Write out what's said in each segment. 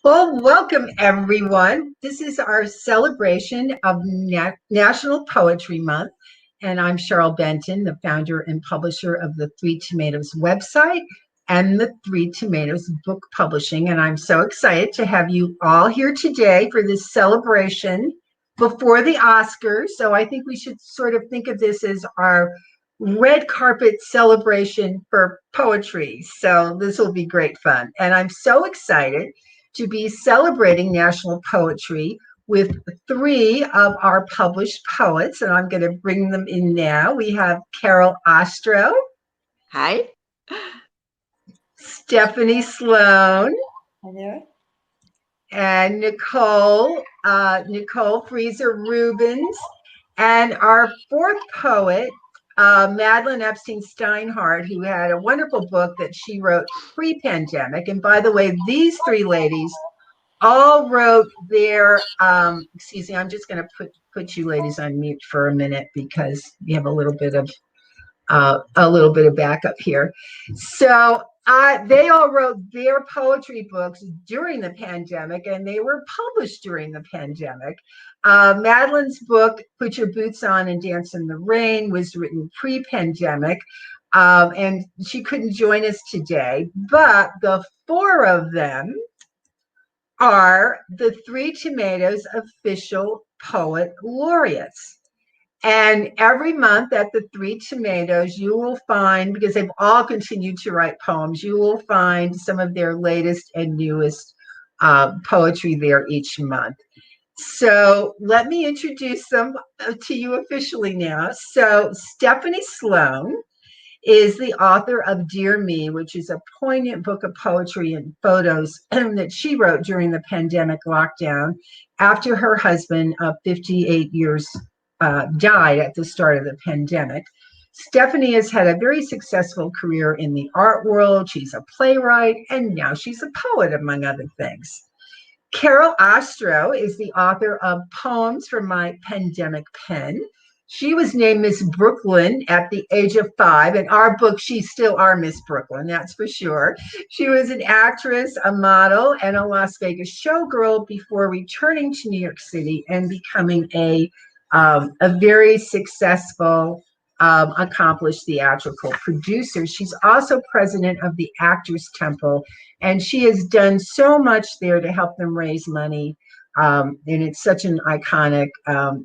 Well, welcome everyone. This is our celebration of National Poetry Month, and I'm Cheryl Benton, the founder and publisher of the Three Tomatoes website and the Three Tomatoes book publishing. And I'm so excited to have you all here today for this celebration before the Oscars. So I think we should sort of think of this as our red carpet celebration for poetry. So this will be great fun. And I'm so excited to be celebrating National Poetry with three of our published poets, and I'm going to bring them in now. We have Carol Ostrow. Hi. Stephanie Sloane. Hi there. And Nicole Freezer Rubens. And our fourth poet, Madeline Epstein Steinhardt, who had a wonderful book that she wrote pre-pandemic. And by the way, these three ladies all wrote their, excuse me, I'm just going to put you ladies on mute for a minute because we have a little bit of backup here. So they all wrote their poetry books during the pandemic, and they were published during the pandemic. Madeline's book, Put Your Boots On and Dance in the Rain, was written pre-pandemic, and she couldn't join us today. But the four of them are the Three Tomatoes official poet laureates. And every month at the Three Tomatoes, you will find, because they've all continued to write poems, you will find some of their latest and newest poetry there each month. So let me introduce them to you officially now. So Stephanie Sloane is the author of Dear Me, which is a poignant book of poetry and photos that she wrote during the pandemic lockdown after her husband of 58 years died at the start of the pandemic. Stephanie has had a very successful career in the art world. She's a playwright, and now she's a poet, among other things. Carol Ostrow is the author of Poems from My Pandemic Pen. She was named Miss Brooklyn at the age of 5. In our book, she's still our Miss Brooklyn, that's for sure. She was an actress, a model, and a Las Vegas showgirl before returning to New York City and becoming a very successful, accomplished theatrical producer. She's also president of the Actors Temple, and she has done so much there to help them raise money. And it's such an iconic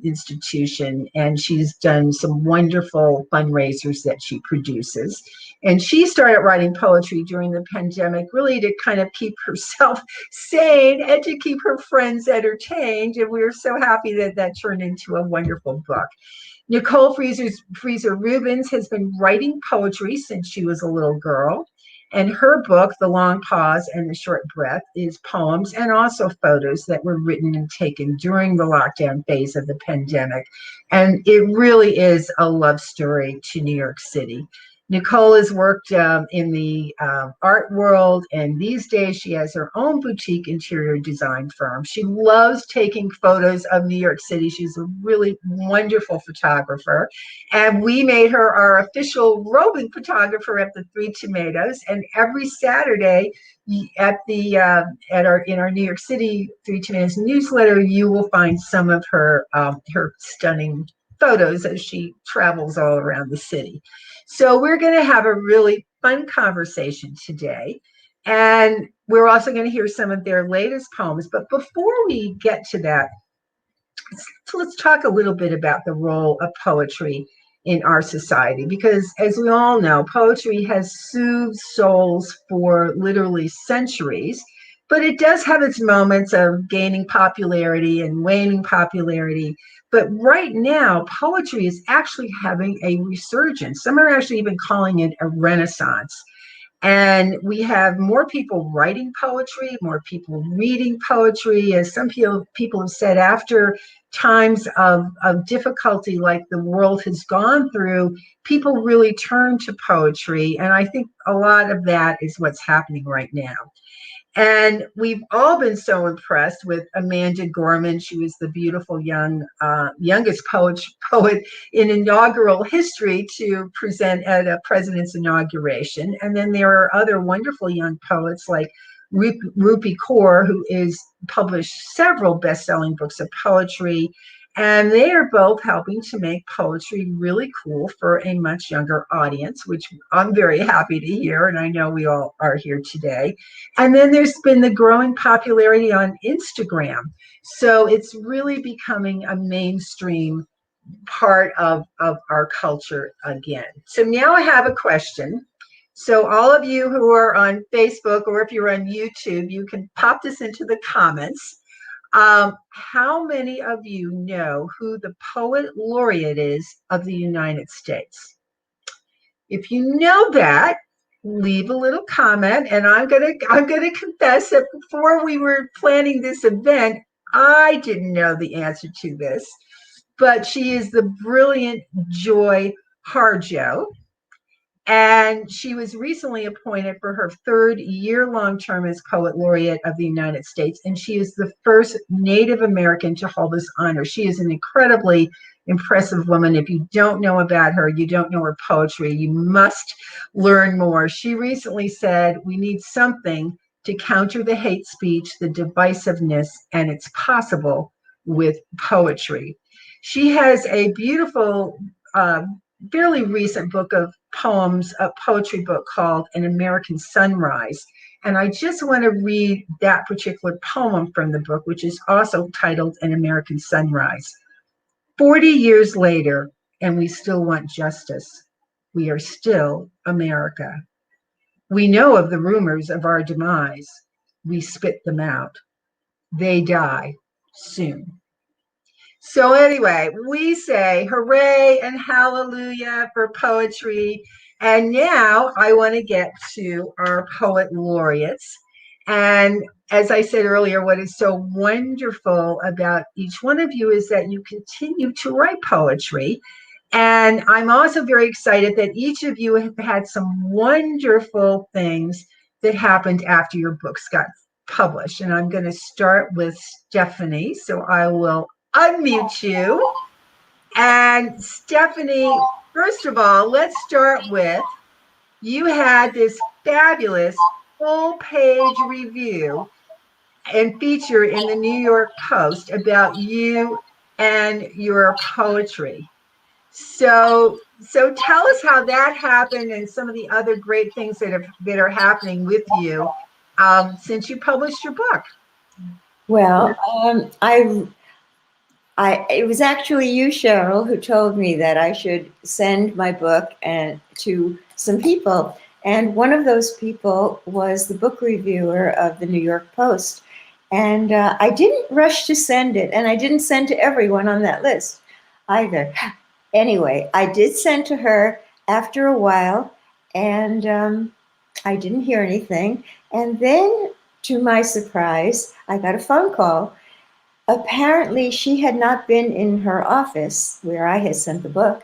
institution, and she's done some wonderful fundraisers that she produces. And she started writing poetry during the pandemic, really to kind of keep herself sane and to keep her friends entertained. And we were so happy that that turned into a wonderful book. Nicole Freezer Rubens has been writing poetry since she was a little girl. And her book, The Long Pause and the Short Breath, is poems and also photos that were written and taken during the lockdown phase of the pandemic. And it really is a love story to New York City. Nicole has worked in the art world, and these days she has her own boutique interior design firm. She loves taking photos of New York City. She's a really wonderful photographer, and we made her our official roving photographer at the Three Tomatoes. And every Saturday at in our New York City Three Tomatoes newsletter, you will find some of her stunning photos as she travels all around the city. So we're going to have a really fun conversation today, and we're also going to hear some of their latest poems. But before we get to that, let's talk a little bit about the role of poetry in our society, because as we all know, poetry has soothed souls for literally centuries, but it does have its moments of gaining popularity and waning popularity. But right now, poetry is actually having a resurgence. Some are actually even calling it a renaissance. And we have more people writing poetry, more people reading poetry. As some people have said, after times of difficulty like the world has gone through, people really turn to poetry. And I think a lot of that is what's happening right now. And we've all been so impressed with Amanda Gorman. She was the beautiful youngest poet in inaugural history to present at a president's inauguration. And then there are other wonderful young poets like Rupi Kaur, who is published several best-selling books of poetry. And they are both helping to make poetry really cool for a much younger audience, which I'm very happy to hear. And I know we all are here today. And then there's been the growing popularity on Instagram. So it's really becoming a mainstream part of our culture again. So now I have a question. So all of you who are on Facebook, or if you're on YouTube, you can pop this into the comments. How many of you know who the poet laureate is of the United States? If you know that, leave a little comment. And I'm gonna confess that before we were planning this event, I didn't know the answer to this, but she is the brilliant Joy Harjo. And she was recently appointed for her third year-long term as Poet Laureate of the United States. And she is the first Native American to hold this honor. She is an incredibly impressive woman. If you don't know about her, you don't know her poetry, you must learn more. She recently said, we need something to counter the hate speech, the divisiveness, and it's possible with poetry. She has a beautiful, fairly recent book of poems, a poetry book called An American Sunrise. And I just want to read that particular poem from the book, which is also titled An American Sunrise. 40 years later, and we still want justice. We are still America. We know of the rumors of our demise. We spit them out. They die soon. So anyway, we say hooray and hallelujah for poetry. And now I want to get to our poet laureates. And as I said earlier, what is so wonderful about each one of you is that you continue to write poetry. And I'm also very excited that each of you have had some wonderful things that happened after your books got published. And I'm going to start with Stephanie. So I will unmute you. And Stephanie, first of all, let's start with, you had this fabulous full-page review and feature in the New York Post about you and your poetry. So tell us how that happened and some of the other great things that are happening with you since you published your book. Well, it was actually you, Cheryl, who told me that I should send my book to some people. And one of those people was the book reviewer of the New York Post. And I didn't rush to send it. And I didn't send to everyone on that list either. Anyway, I did send to her after a while. And I didn't hear anything. And then, to my surprise, I got a phone call. Apparently, she had not been in her office where I had sent the book,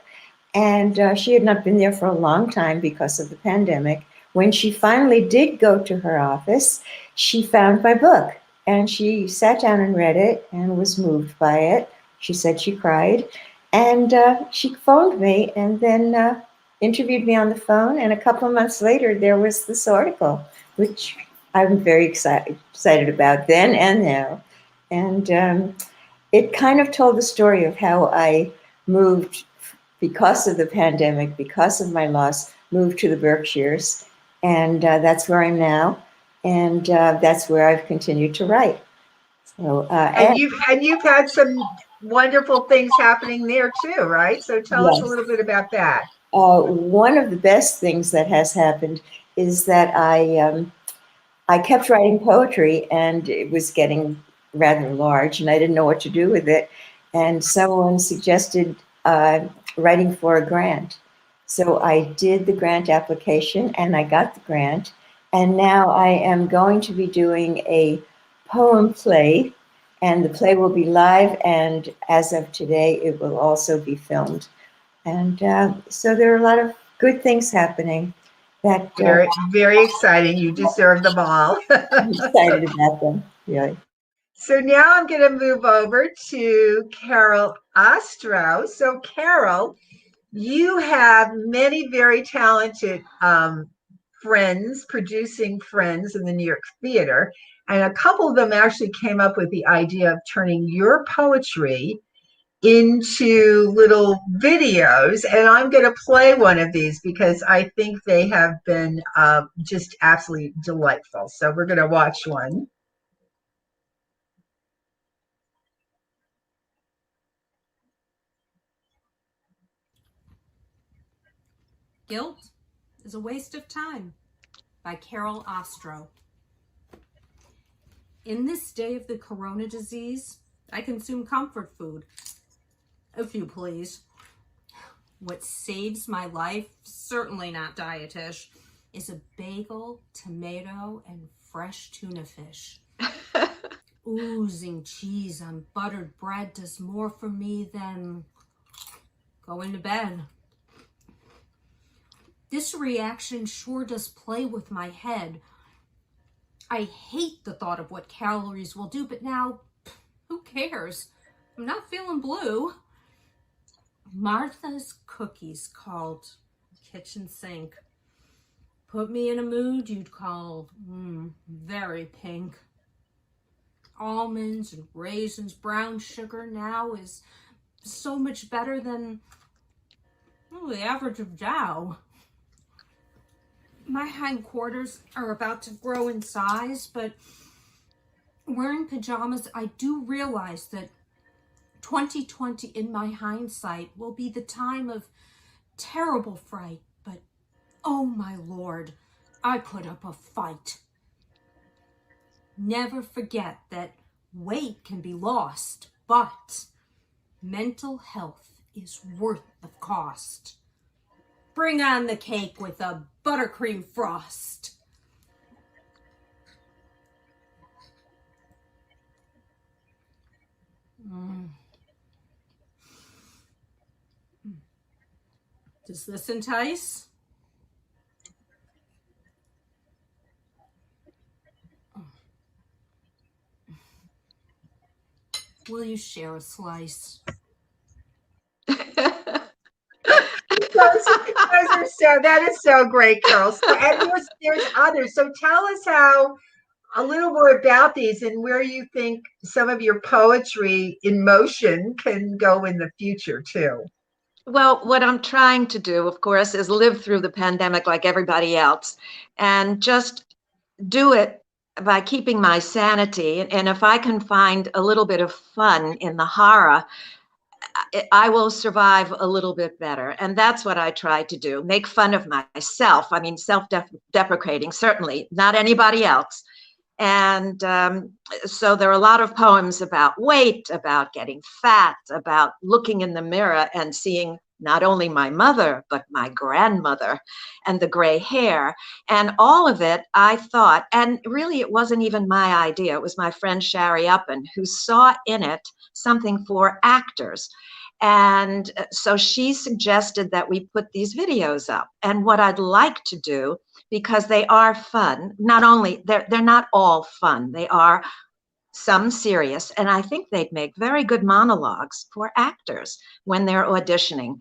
and she had not been there for a long time because of the pandemic. When she finally did go to her office, she found my book, and she sat down and read it and was moved by it. She said she cried, and she phoned me and then interviewed me on the phone, and a couple of months later, there was this article, which I'm very excited about then and now. And it kind of told the story of how I moved because of the pandemic, because of my loss, moved to the Berkshires. And that's where I'm now. And that's where I've continued to write. So, and you've had some wonderful things happening there too, right? So tell us a little bit about that. One of the best things that has happened is that I kept writing poetry, and it was getting rather large, and I didn't know what to do with it. And someone suggested writing for a grant. So I did the grant application, and I got the grant. And now I am going to be doing a poem play, and the play will be live. And as of today, it will also be filmed. And so there are a lot of good things happening. That Very, very exciting. You deserve them all. I'm excited about them. Yeah. So now I'm going to move over to Carol Ostrow. So, Carol, you have many very talented friends, producing friends in the New York theater. And a couple of them actually came up with the idea of turning your poetry into little videos. And I'm going to play one of these because I think they have been just absolutely delightful. So we're going to watch one. Guilt is a Waste of Time by Carol Ostrow. In this day of the corona disease, I consume comfort food, if you please. What saves my life, certainly not dietish, is a bagel, tomato, and fresh tuna fish. Oozing cheese on buttered bread does more for me than going to bed. This reaction sure does play with my head. I hate the thought of what calories will do, but now, who cares? I'm not feeling blue. Martha's cookies called kitchen sink. Put me in a mood you'd call very pink. Almonds and raisins, brown sugar now is so much better than the average of Dow. My hindquarters are about to grow in size, but wearing pajamas, I do realize that 2020 in my hindsight will be the time of terrible fright, but oh my Lord, I put up a fight. Never forget that weight can be lost, but mental health is worth the cost. Bring on the cake with a buttercream frost. Does this entice? Will you share a slice? That is so great, Carol. So, and there's others. So tell us a little more about these and where you think some of your poetry in motion can go in the future too. Well, what I'm trying to do, of course, is live through the pandemic like everybody else and just do it by keeping my sanity. And if I can find a little bit of fun in the horror, I will survive a little bit better. And that's what I try to do, make fun of myself. I mean, self-deprecating, certainly, not anybody else. And so there are a lot of poems about weight, about getting fat, about looking in the mirror and seeing not only my mother, but my grandmother and the gray hair. And all of it, I thought, and really it wasn't even my idea. It was my friend Shari Uppen who saw in it something for actors. And so she suggested that we put these videos up. And what I'd like to do, because they are fun, not only, they're not all fun, they are some serious, and I think they'd make very good monologues for actors when they're auditioning.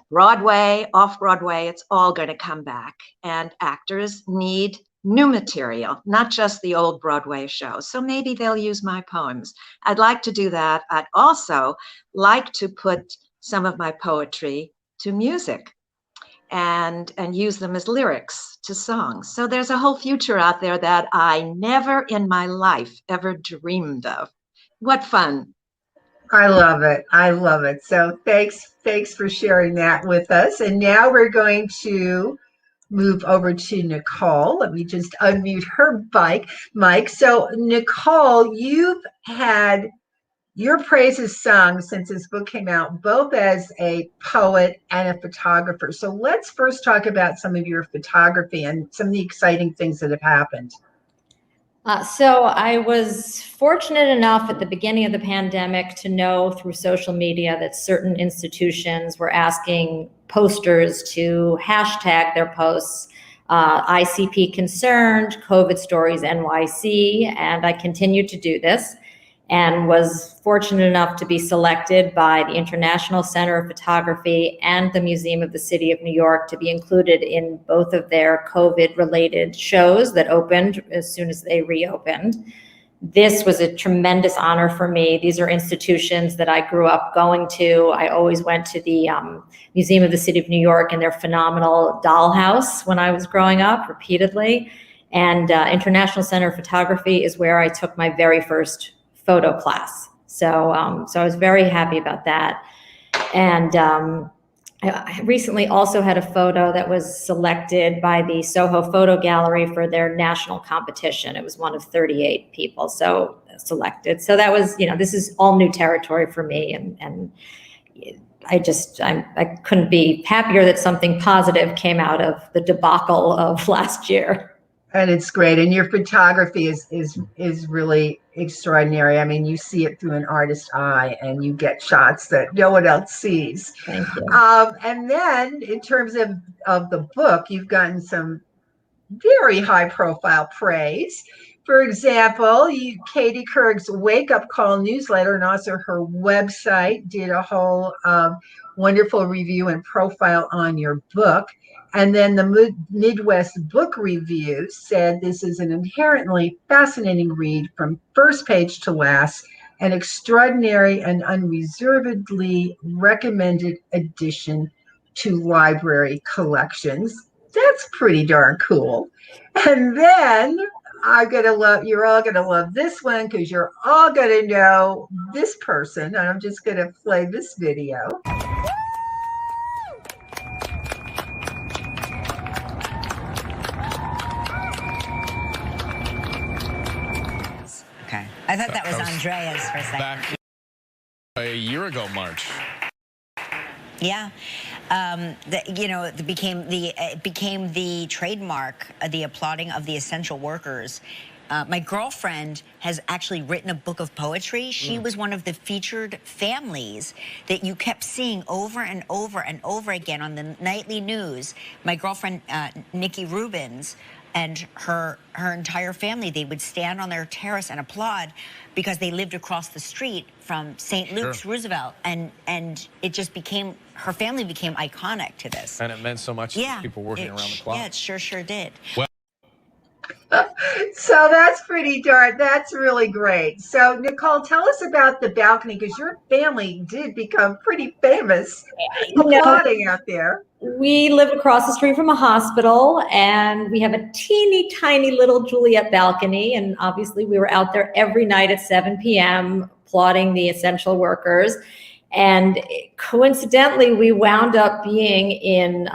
Broadway, off-Broadway, it's all going to come back. And actors need new material, not just the old Broadway show. So maybe they'll use my poems. I'd like to do that. I'd also like to put some of my poetry to music and use them as lyrics to songs. So there's a whole future out there that I never in my life ever dreamed of. What fun. I love it. I love it. So thanks for sharing that with us. And now we're going to move over to Nicole. Let me just unmute her mic. So Nicole, you've had your praises sung since this book came out, both as a poet and a photographer. So let's first talk about some of your photography and some of the exciting things that have happened. So I was fortunate enough at the beginning of the pandemic to know through social media that certain institutions were asking posters to hashtag their posts ICP Concerned, COVID Stories NYC, and I continued to do this and was fortunate enough to be selected by the International Center of Photography and the Museum of the City of New York to be included in both of their COVID-related shows that opened as soon as they reopened. This was a tremendous honor for me. These are institutions that I grew up going to. I always went to the Museum of the City of New York and their phenomenal dollhouse when I was growing up repeatedly. And International Center of Photography is where I took my very first photo class. So I was very happy about that. And I recently also had a photo that was selected by the Soho Photo Gallery for their national competition. It was one of 38 people selected. So that was, this is all new territory for me. And I couldn't be happier that something positive came out of the debacle of last year. And it's great. And your photography is really extraordinary. I mean, you see it through an artist's eye and you get shots that no one else sees. Thank you. And then in terms of the book, you've gotten some very high profile praise. For example, Katie Couric's Wake Up Call newsletter and also her website did a whole wonderful review and profile on your book. And then the Midwest Book Review said this is an inherently fascinating read from first page to last, an extraordinary and unreservedly recommended addition to library collections. That's pretty darn cool. And then you're all gonna love this one because you're all gonna know this person. And I'm just gonna play this video. Okay. I thought that was Andrea's for a second. Back a year ago, March. Yeah. It became the trademark, the applauding of the essential workers. My girlfriend has actually written a book of poetry. She was one of the featured families that you kept seeing over and over and over again on the nightly news. My girlfriend, Nicole Rubens, and her entire family, they would stand on their terrace and applaud because they lived across the street from St. Luke's Roosevelt. And it just became, her family became iconic to this. And it meant so much to people working around the clock. Yeah, it sure did. Well, so that's that's really great. So Nicole, tell us about the balcony, because your family did become pretty famous applauding out there. We live across the street from a hospital, and we have a teeny tiny little Juliet balcony. And obviously we were out there every night at 7 p.m. applauding the essential workers. And coincidentally, we wound up being in,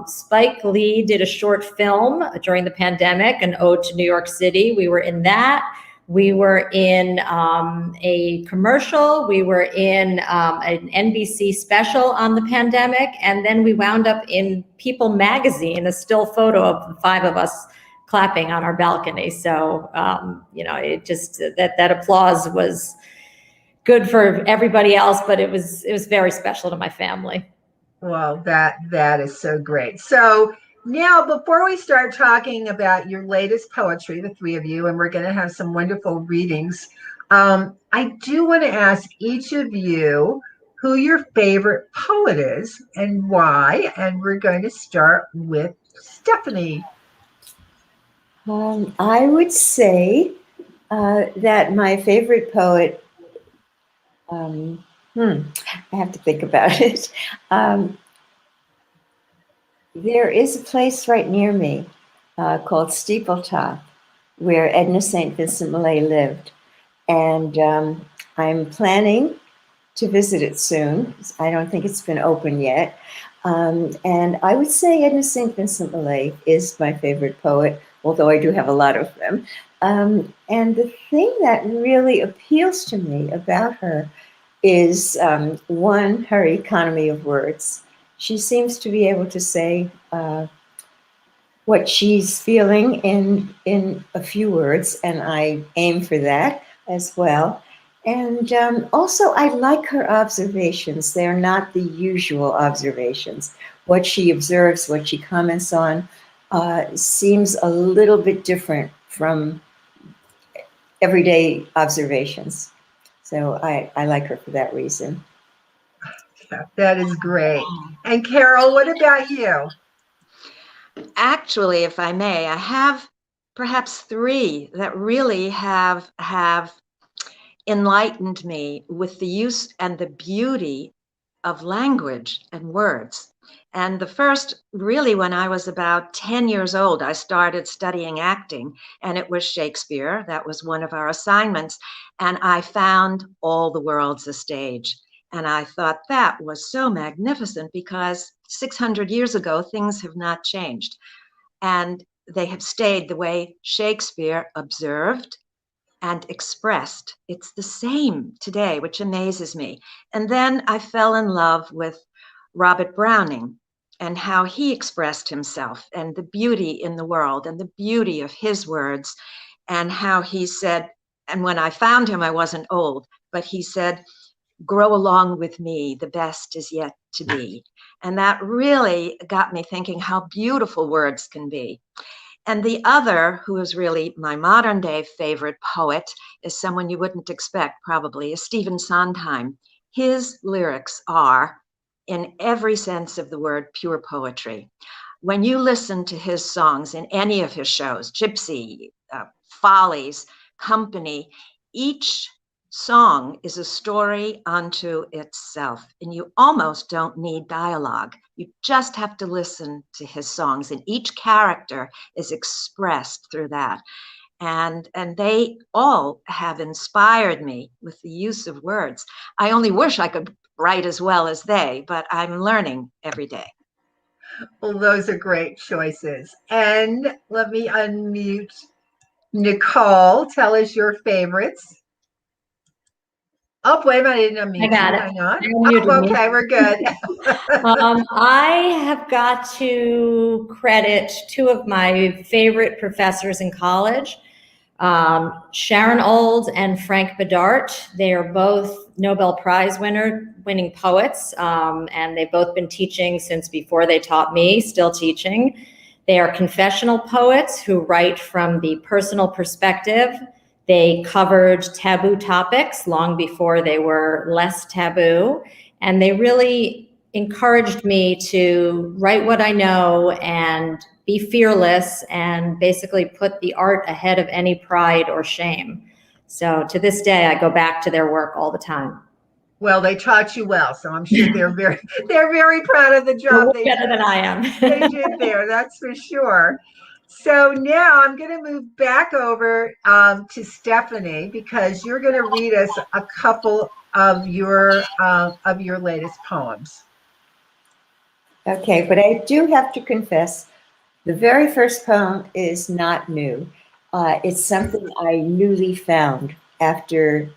Spike Lee did a short film during the pandemic, an ode to New York City. We were in that. We were in a commercial. We were in an NBC special on the pandemic. And then we wound up in People magazine, a still photo of the 5 of us clapping on our balcony. So, it just, that applause was good for everybody else, but it was very special to my family. Well, that is so great. So now, before we start talking about your latest poetry, the 3 of you, and we're going to have some wonderful readings, I do want to ask each of you who your favorite poet is and why. And we're going to start with Stephanie. I would say that my favorite poet, I have to think about it. There is a place right near me called Steepletop, where Edna St. Vincent Millay lived. And I'm planning to visit it soon. I don't think it's been open yet. And I would say Edna St. Vincent Millay is my favorite poet, although I do have a lot of them. And the thing that really appeals to me about her is, one, her economy of words. She seems to be able to say what she's feeling in a few words, and I aim for that as well. And also, I like her observations. They're not the usual observations. What she observes, what she comments on, seems a little bit different from everyday observations. So I like her for that reason. Yeah, that is great. And Carol, what about you? Actually, if I may, I have perhaps three that really have enlightened me with the use and the beauty of language and words. And the first, really, when I was about 10 years old, I started studying acting, and it was Shakespeare. That was one of our assignments. And I found All the World's a Stage. And I thought that was so magnificent because 600 years ago, things have not changed. And they have stayed the way Shakespeare observed and expressed. It's the same today, which amazes me. And then I fell in love with Robert Browning and how he expressed himself and the beauty in the world and the beauty of his words, and how he said, and when I found him, I wasn't old, but he said, "Grow along with me, the best is yet to be." And that really got me thinking how beautiful words can be. And the other, who is really my modern day favorite poet, is someone you wouldn't expect probably, is Stephen Sondheim. His lyrics are, in every sense of the word, pure poetry. When you listen to his songs in any of his shows, Gypsy, Follies, Company, each song is a story unto itself, and you almost don't need dialogue. You just have to listen to his songs, and each character is expressed through that. And they all have inspired me with the use of words. I only wish I could write as well as they, but I'm learning every day. Well, those are great choices. And let me unmute Nicole. Tell us your favorites. Oh, wait a minute, I didn't unmute I got you. it. Why not? I unmuted Oh, me. okay, we're good. I have got to credit two of my favorite professors in college, Sharon Olds and Frank Bedart. They are both Nobel Prize winning poets, and they've both been teaching since before they taught me, still teaching. They are confessional poets who write from the personal perspective. They covered taboo topics long before they were less taboo, and they really encouraged me to write what I know and be fearless and basically put the art ahead of any pride or shame. So to this day, I go back to their work all the time. Well, they taught you well, so I'm sure they're very proud of the job they better than I am. they did there. That's for sure. So now I'm going to move back over to Stephanie, because you're going to read us a couple of your latest poems. Okay, but I do have to confess, the very first poem is not new. It's something I newly found after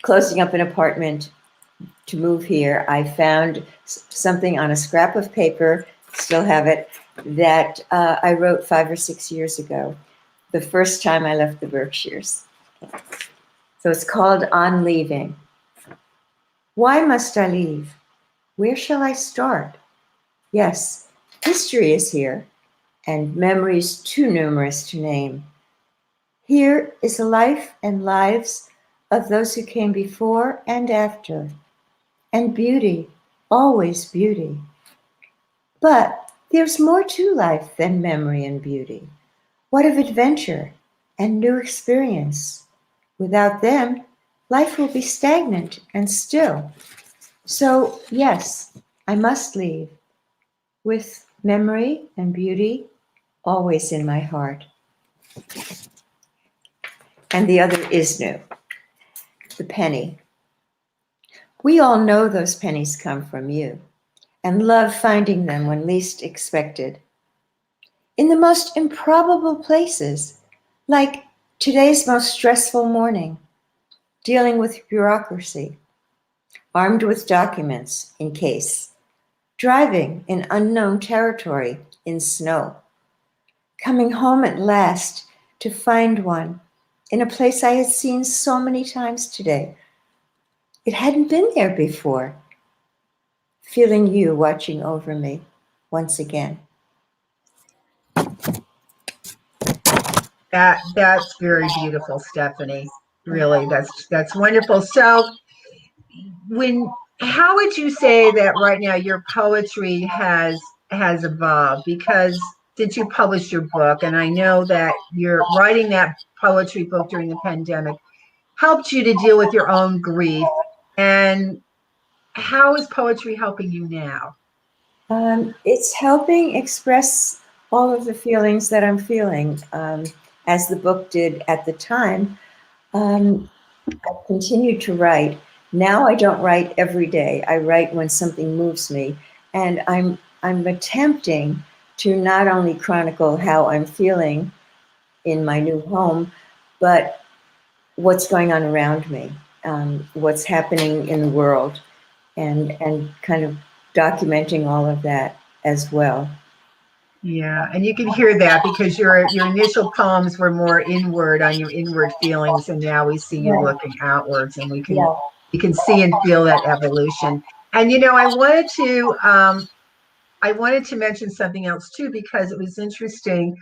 closing up an apartment to move here. I found something on a scrap of paper, still have it, that I wrote 5 or 6 years ago, the first time I left the Berkshires. So it's called On Leaving. Why must I leave? Where shall I start? Yes, history is here, and memories too numerous to name. Here is the life and lives of those who came before and after, and beauty, always beauty. But there's more to life than memory and beauty. What of adventure and new experience? Without them, life will be stagnant and still. So yes, I must leave, with memory and beauty always in my heart. And the other is new, the penny. We all know those pennies come from you, and love finding them when least expected. In the most improbable places, like today's most stressful morning, dealing with bureaucracy, armed with documents in case, driving in unknown territory in snow, coming home at last to find one in a place I had seen so many times today. It hadn't been there before. Feeling you watching over me once again. That's very beautiful, Stephanie. Really, that's wonderful. So how would you say that right now your poetry has evolved? Because since you published your book, and I know that you're writing that poetry book during the pandemic helped you to deal with your own grief. And how is poetry helping you now? It's helping express all of the feelings that I'm feeling, as the book did at the time. I continue to write. Now I don't write every day. I write when something moves me, and I'm attempting to not only chronicle how I'm feeling in my new home, but what's going on around me, what's happening in the world, and kind of documenting all of that as well. Yeah, and you can hear that because your initial poems were more inward on your inward feelings, and now we see you Right. looking outwards, and Yeah. we can see and feel that evolution. And I wanted to mention something else too because it was interesting.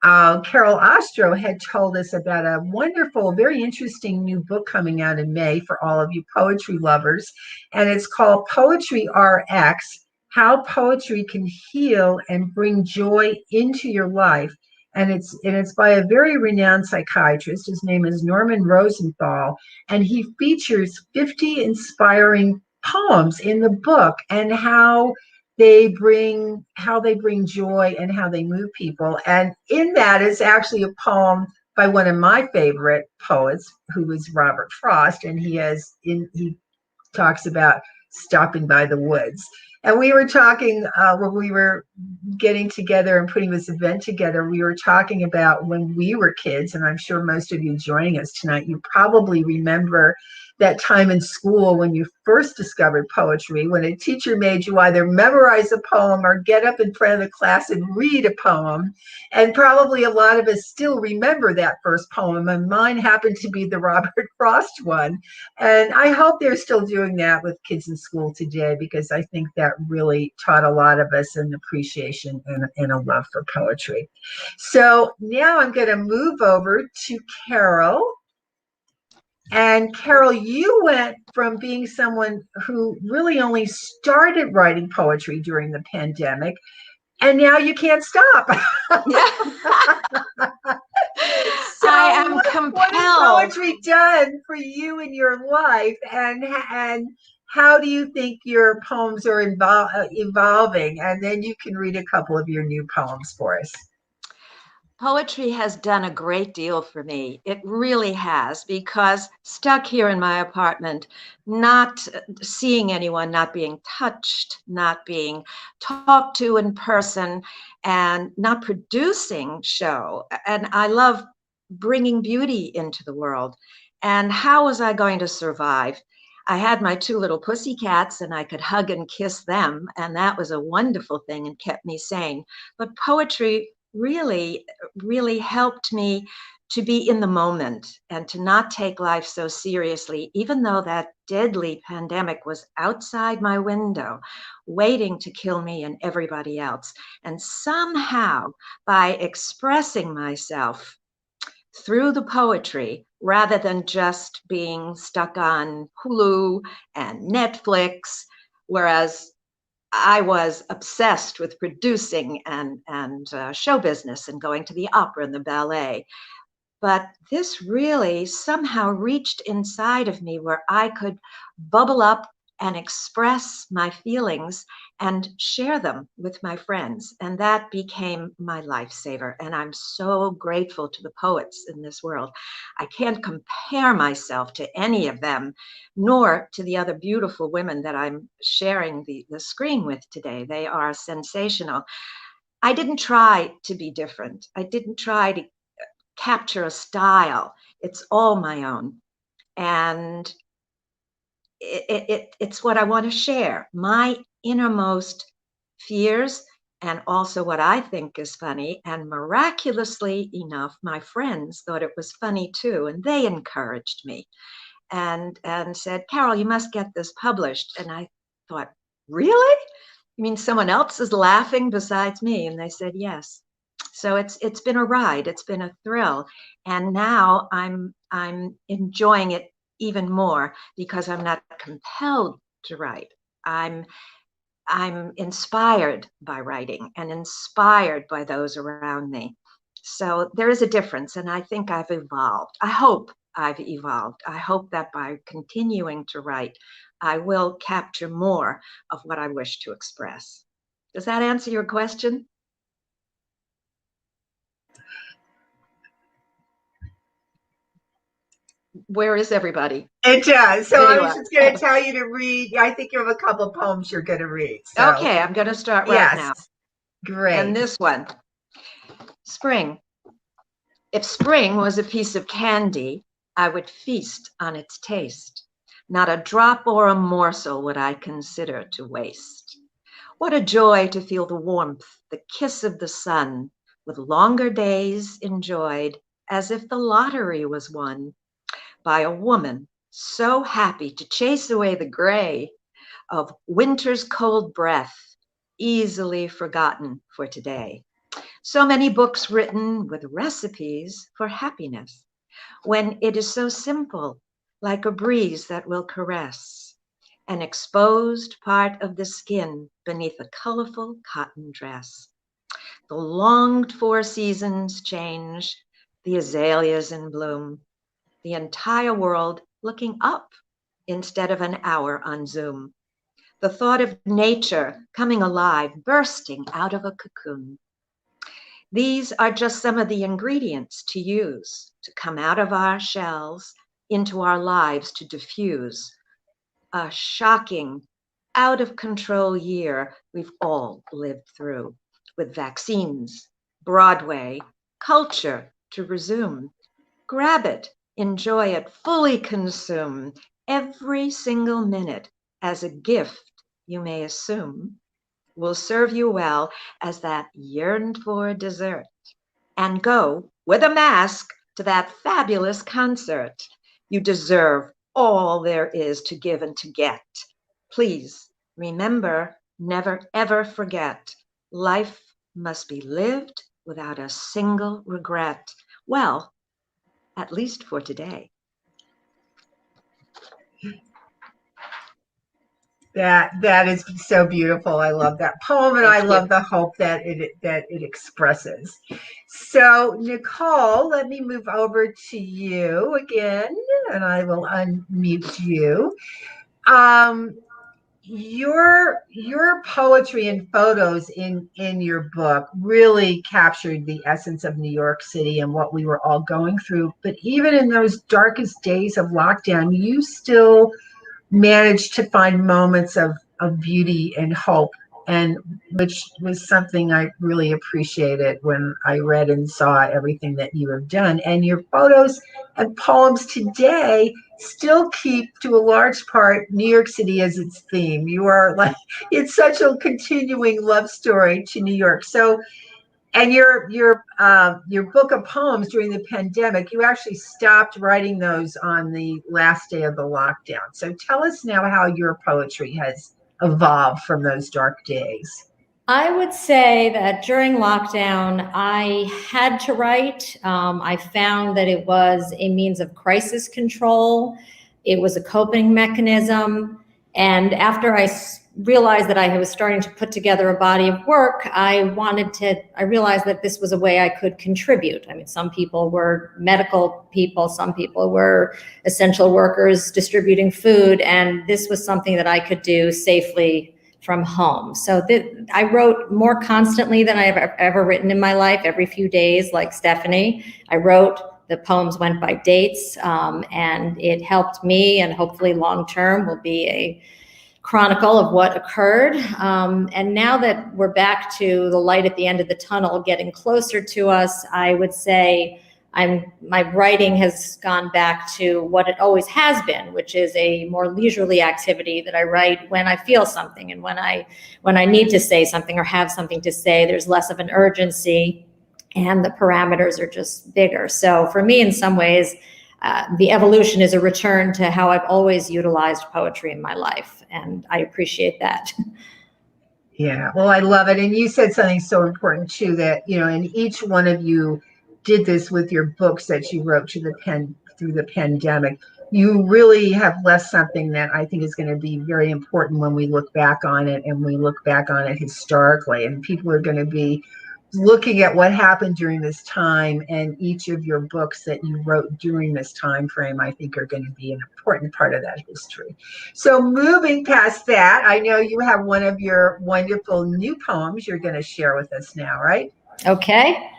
Carol Ostrow had told us about a wonderful, very interesting new book coming out in May for all of you poetry lovers. And it's called Poetry RX: How Poetry Can Heal and Bring Joy into Your Life. And it's by a very renowned psychiatrist. His name is Norman Rosenthal, and he features 50 inspiring poems in the book and how they bring joy and how they move people. And in that is actually a poem by one of my favorite poets, who is Robert Frost, and he talks about stopping by the woods. And we were talking when we were getting together and putting this event together, we were talking about when we were kids, and I'm sure most of you joining us tonight, you probably remember that time in school when you first discovered poetry, when a teacher made you either memorize a poem or get up in front of the class and read a poem. And probably a lot of us still remember that first poem, and mine happened to be the Robert Frost one. And I hope they're still doing that with kids in school today, because I think that really taught a lot of us an appreciation and a love for poetry. So now I'm going to move over to Carol. And Carol, you went from being someone who really only started writing poetry during the pandemic, and now you can't stop. So I am what compelled. has poetry done for you in your life, and how do you think your poems are evolving? And then you can read a couple of your new poems for us. Poetry has done a great deal for me. It really has, because stuck here in my apartment, not seeing anyone, not being touched, not being talked to in person, and not producing show. And I love bringing beauty into the world. And how was I going to survive? I had my two little pussy cats, and I could hug and kiss them, and that was a wonderful thing and kept me sane. But poetry really helped me to be in the moment and to not take life so seriously, even though that deadly pandemic was outside my window, waiting to kill me and everybody else. And somehow, by expressing myself through the poetry, rather than just being stuck on Hulu and Netflix, whereas I was obsessed with producing and show business and going to the opera and the ballet. But this really somehow reached inside of me where I could bubble up and express my feelings and share them with my friends. And that became my lifesaver. And I'm so grateful to the poets in this world. I can't compare myself to any of them, nor to the other beautiful women that I'm sharing the screen with today. They are sensational. I didn't try to be different. I didn't try to capture a style. It's all my own. And it's what I want to share, my innermost fears, and also what I think is funny. And miraculously enough, my friends thought it was funny too, and they encouraged me and said, Carol, you must get this published. And I thought, really? You mean someone else is laughing besides me? And they said, yes. So it's been a ride. It's been a thrill, and now I'm enjoying it even more because I'm not compelled to write. I'm inspired by writing and inspired by those around me. So there is a difference, and I think I've evolved. I hope I've evolved. I hope that by continuing to write, I will capture more of what I wish to express. Does that answer your question? Where is everybody? It does. So There I you was are. just going to tell you to read. I think you have a couple poems you're going to read. So Okay, I'm going to start right yes, now. great. And this one, spring. If spring was a piece of candy, I would feast on its taste. Not a drop or a morsel would I consider to waste. What a joy to feel the warmth, the kiss of the sun, with longer days enjoyed as if the lottery was won by a woman so happy to chase away the gray of winter's cold breath, easily forgotten for today. So many books written with recipes for happiness, when it is so simple, like a breeze that will caress an exposed part of the skin beneath a colorful cotton dress. The longed for seasons change, the azaleas in bloom, the entire world looking up instead of an hour on Zoom. The thought of nature coming alive, bursting out of a cocoon. These are just some of the ingredients to use to come out of our shells into our lives to diffuse a shocking, out of control year we've all lived through, with vaccines, Broadway, culture to resume. Grab it, enjoy it, fully consume every single minute as a gift you may assume will serve you well as that yearned for dessert. And go with a mask to that fabulous concert. You deserve all there is to give and to get. Please remember, never ever forget, life must be lived without a single regret. Well, at least for today. That is so beautiful. I love that poem, and Thank I you. love the hope that it expresses. So, Nicole, let me move over to you again, and I will unmute you. Your poetry and photos in your book really captured the essence of New York City and what we were all going through. But even in those darkest days of lockdown, you still managed to find moments of beauty and hope, and which was something I really appreciated when I read and saw everything that you have done. And your photos and poems today still keep, to a large part, New York City as its theme. You are like, it's such a continuing love story to New York. So, and your book of poems during the pandemic, you actually stopped writing those on the last day of the lockdown. So tell us now how your poetry has evolved from those dark days. I would say that during lockdown, I had to write. I found that it was a means of crisis control. It was a coping mechanism. And after I realized that I was starting to put together a body of work, I realized that this was a way I could contribute. I mean, some people were medical people, some people were essential workers distributing food, and this was something that I could do safely from home. So I wrote more constantly than I've ever written in my life, every few days, like Stephanie. I wrote, the poems went by dates, and it helped me, and hopefully long-term will be a chronicle of what occurred. And now that we're back to the light at the end of the tunnel, getting closer to us, I would say my writing has gone back to what it always has been, which is a more leisurely activity that I write when I feel something, and when I need to say something or have something to say. There's less of an urgency, and the parameters are just bigger. So for me, in some ways, the evolution is a return to how I've always utilized poetry in my life, and I appreciate that. Yeah, well, I love it. And you said something so important too, that, and each one of you did this with your books that you wrote through the pandemic. You really have left something that I think is going to be very important when we look back on it, and we look back on it historically, and people are going to be looking at what happened during this time, and each of your books that you wrote during this time frame, I think, are going to be an important part of that history. So moving past that, I know you have one of your wonderful new poems you're going to share with us now, right? Okay.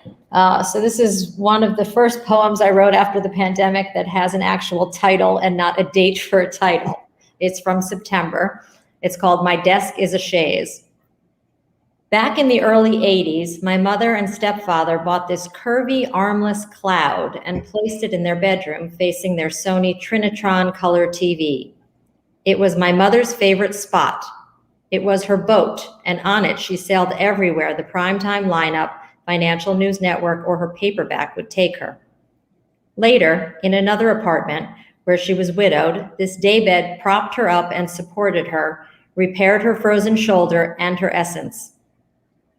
So this is one of the first poems I wrote after the pandemic that has an actual title and not a date for a title. It's from September. It's called My Desk is a Chaise. Back in the early 80s, my mother and stepfather bought this curvy, armless cloud and placed it in their bedroom facing their Sony Trinitron color TV. It was my mother's favorite spot. It was her boat, and on it she sailed everywhere the primetime lineup, Financial News Network, or her paperback would take her. Later, in another apartment where she was widowed, this daybed propped her up and supported her, repaired her frozen shoulder and her essence.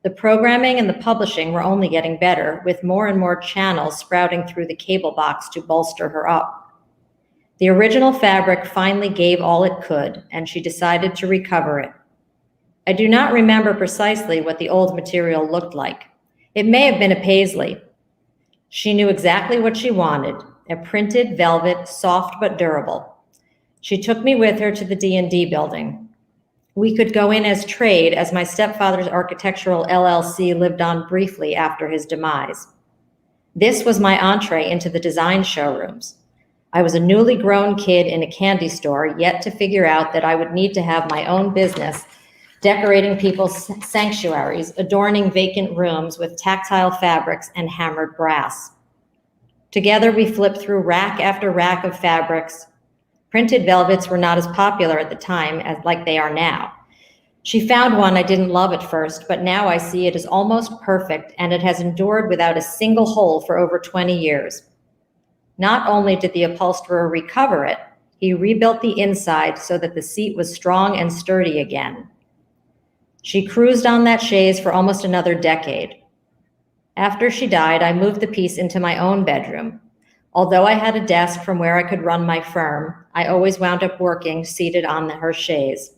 The programming and the publishing were only getting better, with more and more channels sprouting through the cable box to bolster her up. The original fabric finally gave all it could, and she decided to recover it. I do not remember precisely what the old material looked like. It may have been a paisley. She knew exactly what she wanted, a printed velvet, soft but durable. She took me with her to the D&D building. We could go in as trade, as my stepfather's architectural LLC lived on briefly after his demise. This was my entree into the design showrooms. I was a newly grown kid in a candy store, yet to figure out that I would need to have my own business, decorating people's sanctuaries, adorning vacant rooms with tactile fabrics and hammered brass. Together, we flipped through rack after rack of fabrics. Printed velvets were not as popular at the time as like they are now. She found one I didn't love at first, but now I see it as almost perfect, and it has endured without a single hole for over 20 years. Not only did the upholsterer recover it, he rebuilt the inside so that the seat was strong and sturdy again. She cruised on that chaise for almost another decade. After she died, I moved the piece into my own bedroom. Although I had a desk from where I could run my firm, I always wound up working seated on her chaise.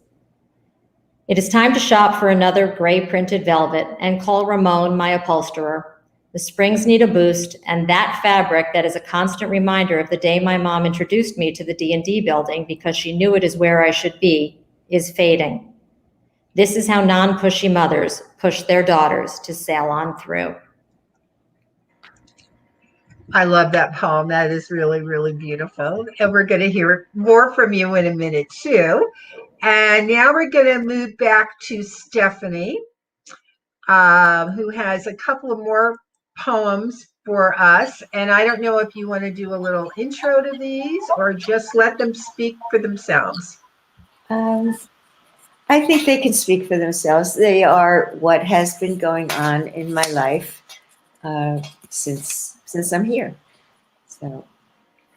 It is time to shop for another gray printed velvet and call Ramon, my upholsterer. The springs need a boost, and that fabric that is a constant reminder of the day my mom introduced me to the D&D building because she knew it is where I should be, is fading. This is how non-pushy mothers push their daughters to sail on through. I love that poem. That is really, really beautiful. And we're going to hear more from you in a minute, too. And now we're going to move back to Stephanie, who has a couple of more poems for us. And I don't know if you want to do a little intro to these or just let them speak for themselves. I think they can speak for themselves. They are what has been going on in my life since I'm here. So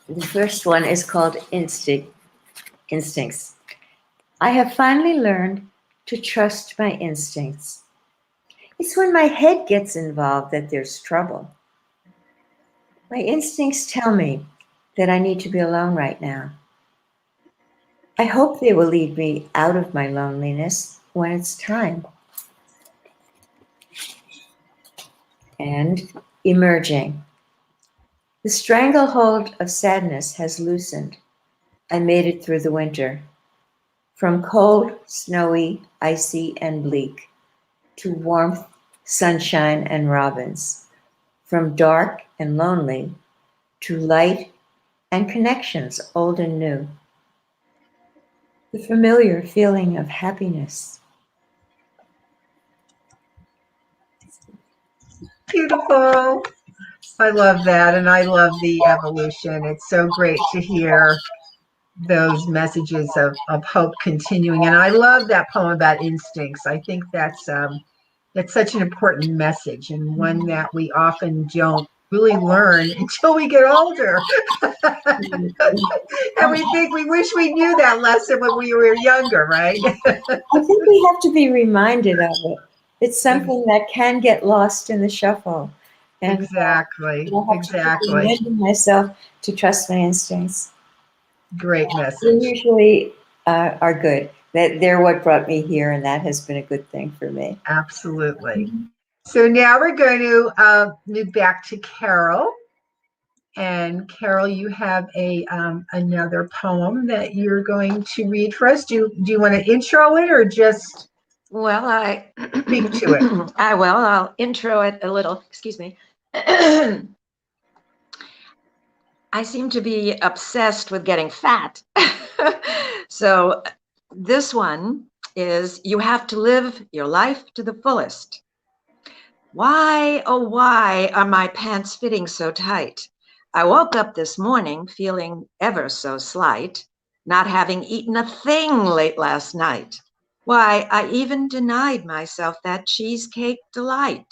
the first one is called Instincts. I have finally learned to trust my instincts. It's when my head gets involved that there's trouble. My instincts tell me that I need to be alone right now. I hope they will lead me out of my loneliness when it's time. And emerging. The stranglehold of sadness has loosened. I made it through the winter. From cold, snowy, icy, and bleak, to warmth, sunshine, and robins. From dark and lonely, to light and connections, old and new. The familiar feeling of happiness. Beautiful. I love that. And I love the evolution. It's so great to hear those messages of hope continuing. And I love that poem about instincts. I think that's such an important message, and one that we often don't really learn until we get older. And we think we wish we knew that lesson when we were younger, right? I think we have to be reminded of it. It's something that can get lost in the shuffle. And Exactly. I have to keep reminding myself to trust my instincts. Great They message. usually are good. That they're what brought me here, and that has been a good thing for me. Absolutely. So now we're going to move back to Carol. And Carol, you have a another poem that you're going to read for us. Do you want to intro it or just Well, speak to it? I'll intro it a little. Excuse me. I seem to be obsessed with getting fat. So this one is, you have to live your life to the fullest. Why, oh why are my pants fitting so tight? I woke up this morning feeling ever so slight, not having eaten a thing late last night. Why, I even denied myself that cheesecake delight.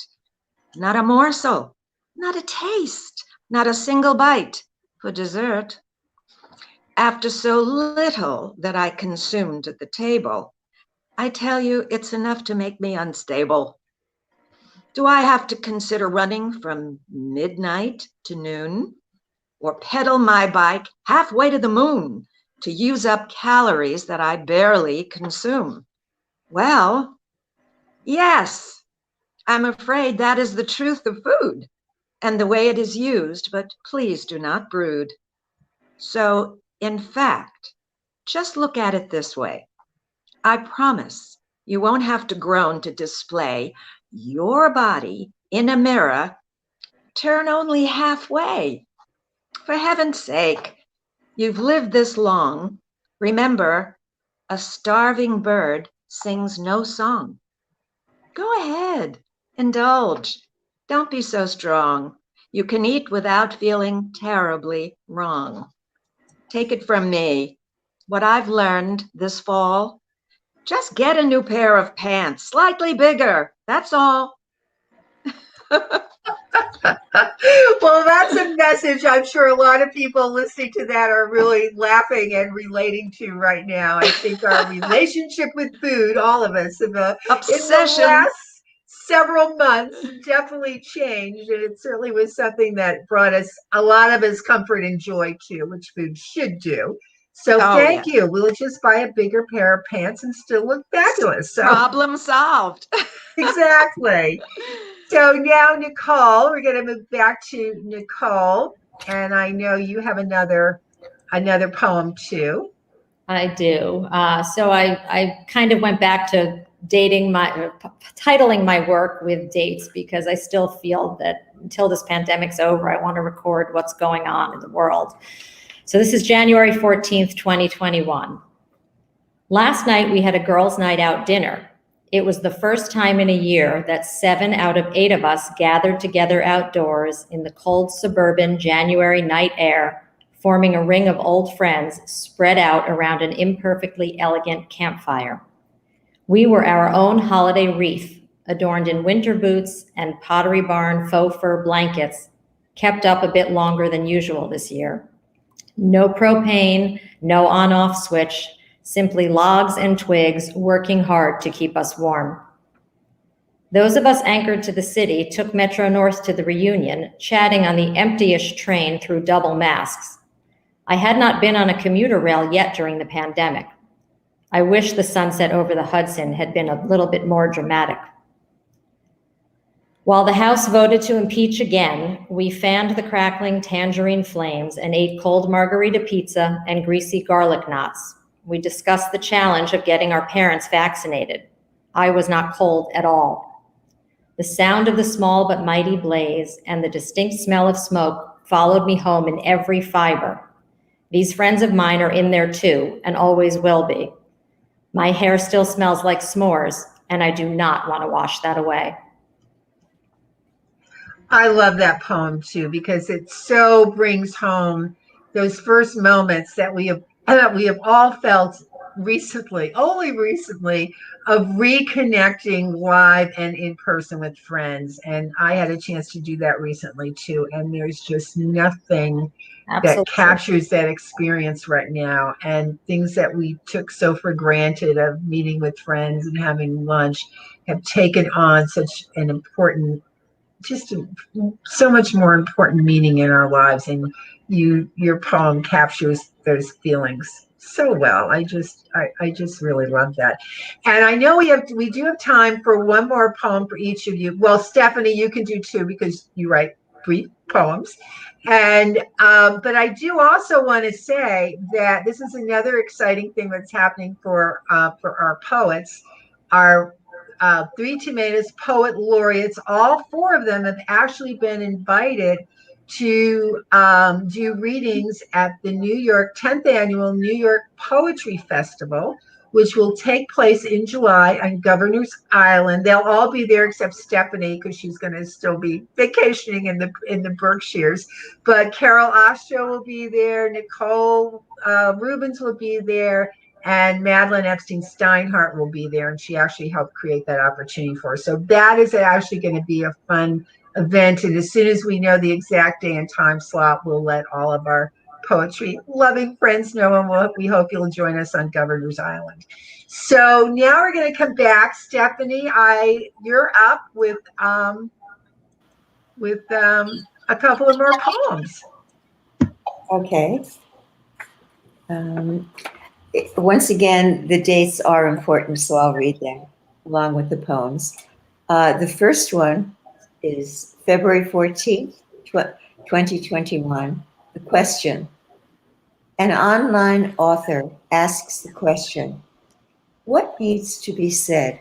Not a morsel, not a taste, not a single bite for dessert. After so little that I consumed at the table, I tell you it's enough to make me unstable. Do I have to consider running from midnight to noon? Or pedal my bike halfway to the moon to use up calories that I barely consume? Well, yes, I'm afraid that is the truth of food and the way it is used, but please do not brood. So, in fact, just look at it this way. I promise you won't have to groan to display your body in a mirror. Turn only halfway. For heaven's sake, you've lived this long. Remember, a starving bird sings no song. Go ahead, indulge. Don't be so strong. You can eat without feeling terribly wrong. Take it from me, what I've learned this fall, just get a new pair of pants, slightly bigger, that's all. Well, that's a message I'm sure a lot of people listening to that are really laughing and relating to right now. I think our relationship with food, all of us, in the last several months definitely changed, and it certainly was something that brought us a lot of us comfort and joy too, which food should do. So thank you. We'll just buy a bigger pair of pants and still look fabulous. So problem solved. Exactly. So now, Nicole, we're going to move back to Nicole, and I know you have another poem too. I do. So I kind of went back to titling my work with dates, because I still feel that until this pandemic's over, I want to record what's going on in the world. So this is January 14th, 2021. Last night we had a girls' night out dinner. It was the first time in a year that 7 out of 8 of us gathered together outdoors in the cold suburban January night air, forming a ring of old friends spread out around an imperfectly elegant campfire. We were our own holiday wreath, adorned in winter boots and Pottery Barn faux fur blankets, kept up a bit longer than usual this year. No propane, no on-off switch, simply logs and twigs working hard to keep us warm. Those of us anchored to the city took Metro North to the reunion, chatting on the empty-ish train through double masks. I had not been on a commuter rail yet during the pandemic. I wish the sunset over the Hudson had been a little bit more dramatic. While the House voted to impeach again, we fanned the crackling tangerine flames and ate cold margarita pizza and greasy garlic knots. We discussed the challenge of getting our parents vaccinated. I was not cold at all. The sound of the small but mighty blaze and the distinct smell of smoke followed me home in every fiber. These friends of mine are in there too, and always will be. My hair still smells like s'mores, and I do not want to wash that away. I love that poem too, because it so brings home those first moments that we have all felt recently, only recently, of reconnecting live and in person with friends. And I had a chance to do that recently too. And there's just nothing that Absolutely. captures that experience right now. And things that we took so for granted of meeting with friends and having lunch have taken on such an important, just so much more important meaning in our lives. And your poem captures those feelings so well. I just really love that. And I know we do have time for one more poem for each of you. Well, Stephanie, you can do two because you write brief poems. And but I do also want to say that this is another exciting thing that's happening for our poets. Our Three Tomatoes Poet Laureates, all four of them have actually been invited to do readings at the 10th Annual New York Poetry Festival, which will take place in July on Governor's Island. They'll all be there except Stephanie, because she's going to still be vacationing in the Berkshires. But Carol Ostrow will be there, Nicole Rubens will be there, and Madeline Epstein Steinhardt will be there, and she actually helped create that opportunity for us. So that is actually going to be a fun event. And as soon as we know the exact day and time slot, we'll let all of our poetry loving friends know, and we hope you'll join us on Governor's Island. So now we're going to come back. Stephanie, you're up with a couple of more poems. Okay. Once again, the dates are important, so I'll read them along with the poems. The first one is February 14th, 2021. The question. An online author asks the question, what needs to be said?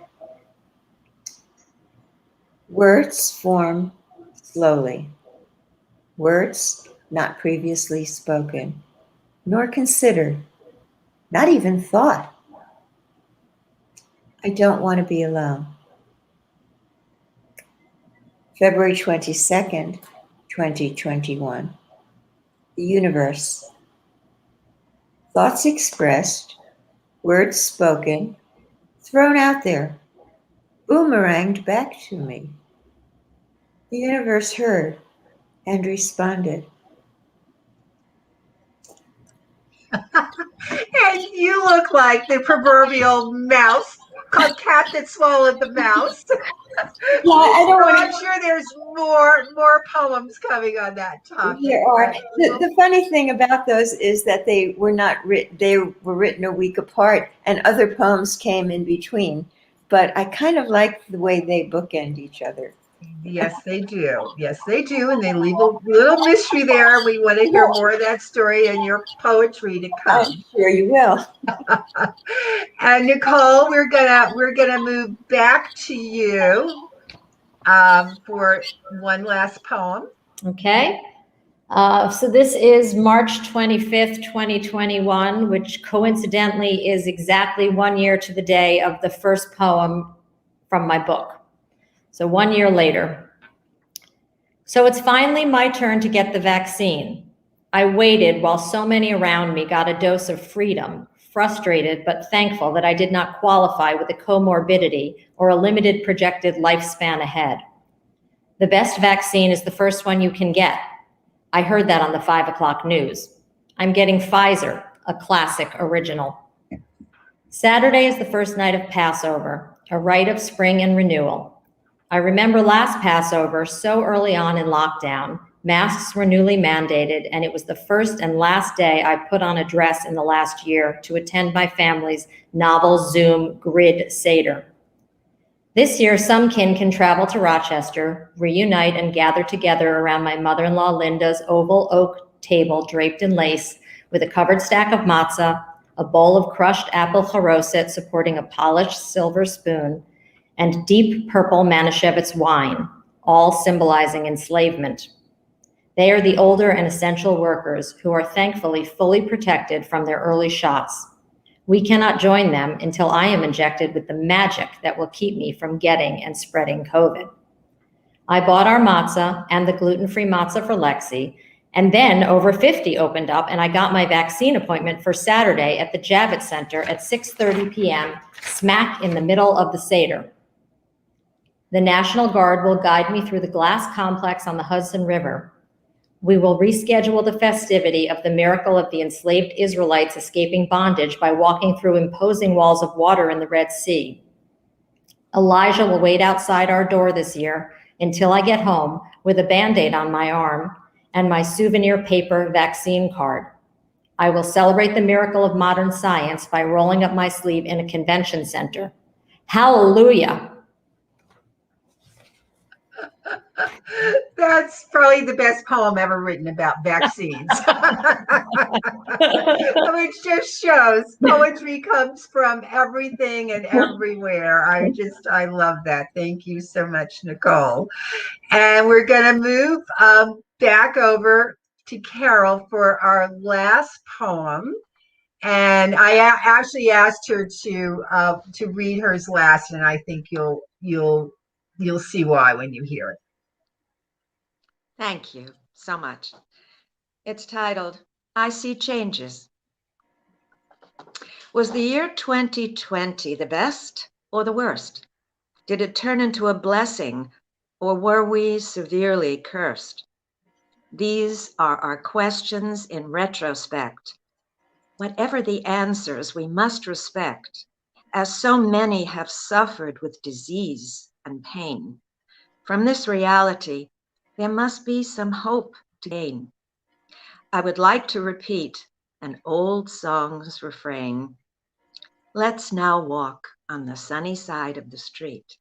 Words form slowly. Words not previously spoken, nor considered, not even thought. I don't want to be alone. February 22nd, 2021. The universe. Thoughts expressed, words spoken, thrown out there, boomeranged back to me. The universe heard and responded. And you look like the proverbial mouse, called cat that swallowed the mouse. Yeah, I don't want to. I'm sure there's more poems coming on that topic. There are. The funny thing about those is that they were not written. They were written a week apart, and other poems came in between. But I kind of like the way they bookend each other. Yes, they do. Yes, they do. And they leave a little mystery there. We want to hear more of that story and your poetry to come. I'm sure you will. And Nicole, we're gonna move back to you for one last poem. Okay. So this is March 25th, 2021, which coincidentally is exactly 1 year to the day of the first poem from my book. So 1 year later. So it's finally my turn to get the vaccine. I waited while so many around me got a dose of freedom, frustrated but thankful that I did not qualify with a comorbidity or a limited projected lifespan ahead. The best vaccine is the first one you can get. I heard that on the 5 o'clock news. I'm getting Pfizer, a classic original. Saturday is the first night of Passover, a rite of spring and renewal. I remember last Passover, so early on in lockdown, masks were newly mandated, and it was the first and last day I put on a dress in the last year to attend my family's novel Zoom grid Seder. This year, some kin can travel to Rochester, reunite, and gather together around my mother-in-law Linda's oval oak table draped in lace with a covered stack of matzah, a bowl of crushed apple charoset supporting a polished silver spoon, and deep purple Manischewitz wine, all symbolizing enslavement. They are the older and essential workers who are thankfully fully protected from their early shots. We cannot join them until I am injected with the magic that will keep me from getting and spreading COVID. I bought our matzah and the gluten-free matzah for Lexi, And then over 50 opened up, and I got my vaccine appointment for Saturday at the Javits Center at 6:30 p.m., smack in the middle of the Seder. The National Guard will guide me through the glass complex on the Hudson River. We will reschedule the festivity of the miracle of the enslaved Israelites escaping bondage by walking through imposing walls of water in the Red Sea. Elijah will wait outside our door this year until I get home with a Band-Aid on my arm and my souvenir paper vaccine card. I will celebrate the miracle of modern science by rolling up my sleeve in a convention center. Hallelujah. That's probably the best poem ever written about vaccines. Which just shows poetry comes from everything and everywhere. I love that. Thank you so much, Nicole. And we're going to move back over to Carol for our last poem. And I actually asked her to read hers last, and I think you'll see why when you hear it. Thank you so much. It's titled, I See Changes. Was the year 2020 the best or the worst? Did it turn into a blessing, or were we severely cursed? These are our questions in retrospect. Whatever the answers, we must respect, as so many have suffered with disease and pain. From this reality, there must be some hope to gain. I would like to repeat an old song's refrain. Let's now walk on the sunny side of the street.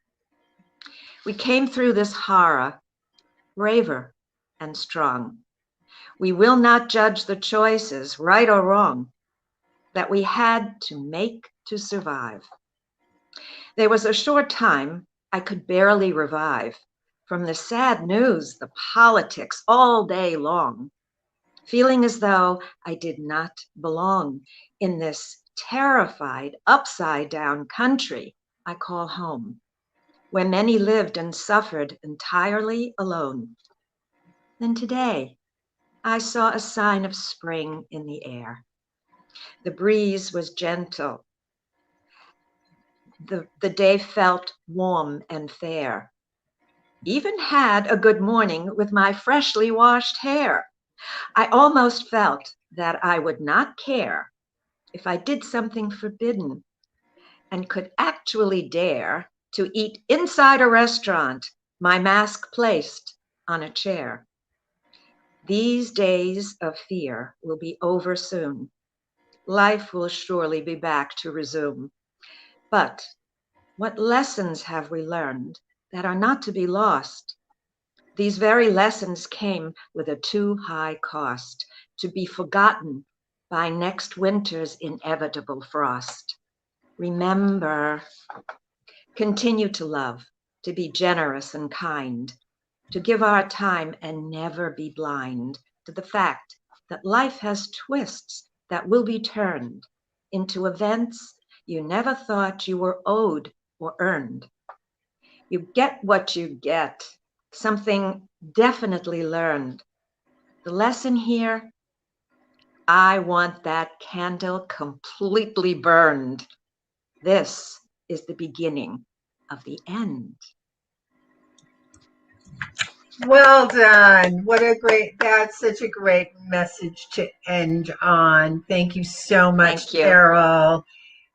We came through this horror, braver and strong. We will not judge the choices, right or wrong, that we had to make to survive. There was a short time I could barely revive from the sad news, the politics all day long, feeling as though I did not belong in this terrified, upside-down country I call home, where many lived and suffered entirely alone. Then today, I saw a sign of spring in the air. The breeze was gentle. The day felt warm and fair. Even had a good morning with my freshly washed hair. I almost felt that I would not care if I did something forbidden and could actually dare to eat inside a restaurant, my mask placed on a chair. These days of fear will be over soon. Life will surely be back to resume. But what lessons have we learned that are not to be lost? These very lessons came with a too high cost to be forgotten by next winter's inevitable frost. Remember, continue to love, to be generous and kind, to give our time and never be blind to the fact that life has twists that will be turned into events you never thought you were owed or earned. You get what you get, something definitely learned. The lesson here, I want that candle completely burned. This is the beginning of the end. Well done. That's such a great message to end on. Thank you so much, Thank you. Carol.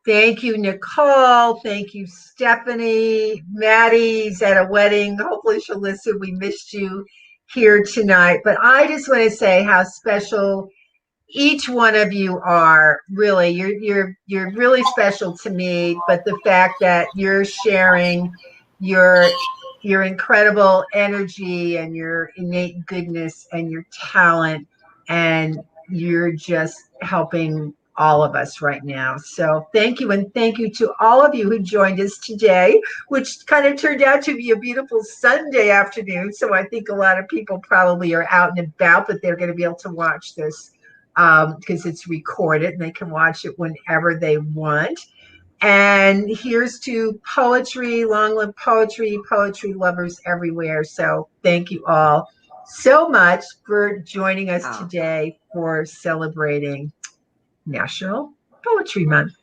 Thank you, Nicole. Thank you, Stephanie. Maddie's at a wedding. Hopefully she'll listen. We missed you here tonight. But I just want to say how special each one of you are. Really, you're really special to me. But the fact that you're sharing your incredible energy and your innate goodness and your talent, and you're just helping all of us right now. So thank you. And thank you to all of you who joined us today, which kind of turned out to be a beautiful Sunday afternoon. So I think a lot of people probably are out and about, but they're going to be able to watch this because it's recorded and they can watch it whenever they want. And here's to poetry, long live poetry, poetry lovers everywhere. So thank you all. so much for joining us Oh. today for celebrating National Poetry Month.